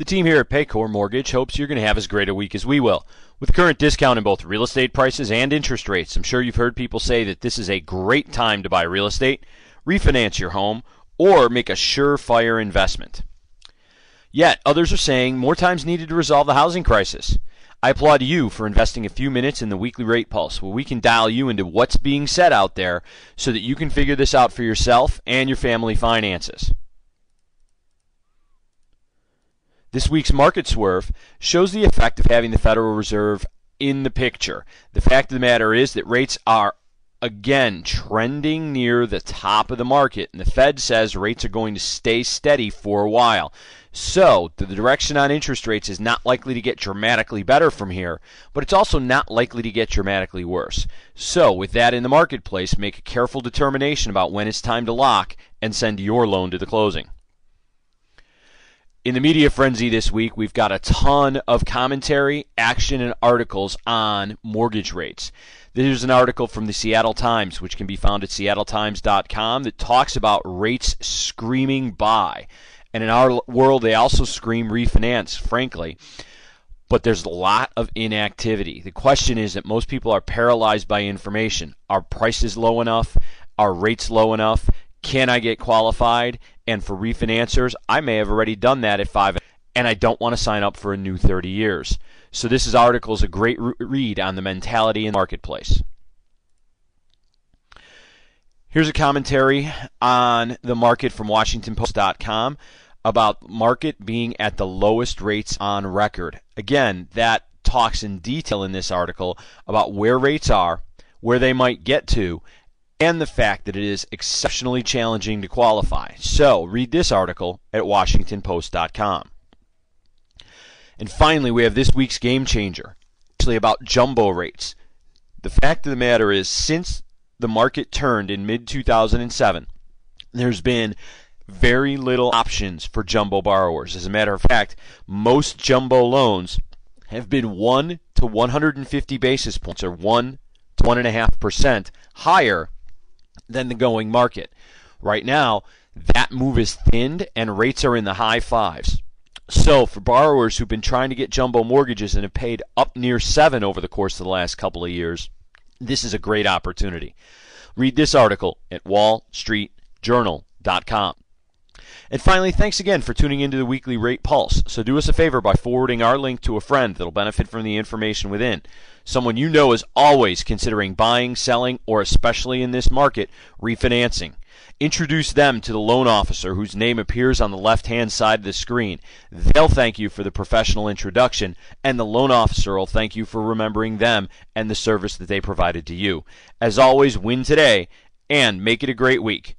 The team here at Paycor Mortgage hopes you're going to have as great a week as we will. With current discount in both real estate prices and interest rates, I'm sure you've heard people say that this is a great time to buy real estate, refinance your home, or make a surefire investment. Yet, others are saying more time's needed to resolve the housing crisis. I applaud you for investing a few minutes in the weekly Rate Pulse, where we can dial you into what's being said out there so that you can figure this out for yourself and your family finances. This week's market swerve shows the effect of having the Federal Reserve in the picture. The fact of the matter is that rates are again trending near the top of the market, and the Fed says rates are going to stay steady for a while. So the direction on interest rates is not likely to get dramatically better from here, but it's also not likely to get dramatically worse. So with that in the marketplace, make a careful determination about when it's time to lock and send your loan to the closing. In the media frenzy this week, we've got a ton of commentary, action, and articles on mortgage rates. There's an article from the Seattle Times, which can be found at seattletimes.com, that talks about rates screaming buy. And in our world, they also scream refinance, frankly. But there's a lot of inactivity. The question is that most people are paralyzed by information. Are prices low enough? Are rates low enough? Can I get qualified? And for refinancers, I may have already done that at 5, and I don't want to sign up for a new 30 years. So this article is a great read on the mentality in the marketplace. Here's a commentary on the market from WashingtonPost.com about market being at the lowest rates on record. Again, that talks in detail in this article about where rates are, where they might get to, and the fact that it is exceptionally challenging to qualify. So read this article at WashingtonPost.com. And finally, we have this week's game changer, actually about jumbo rates. The fact of the matter is, since the market turned in mid-2007, there's been very little options for jumbo borrowers. As a matter of fact, most jumbo loans have been 1 to 150 basis points, or 1 to 1.5% higher than the going market. Right now, that move is thinned and rates are in the high 5s. So for borrowers who've been trying to get jumbo mortgages and have paid up near 7 over the course of the last couple of years, this is a great opportunity. Read this article at wallstreetjournal.com. And finally, thanks again for tuning into the weekly Rate Pulse. So do us a favor by forwarding our link to a friend that'll benefit from the information within. Someone you know is always considering buying, selling, or especially in this market, refinancing. Introduce them to the loan officer whose name appears on the left-hand side of the screen. They'll thank you for the professional introduction, and the loan officer will thank you for remembering them and the service that they provided to you. As always, win today and make it a great week.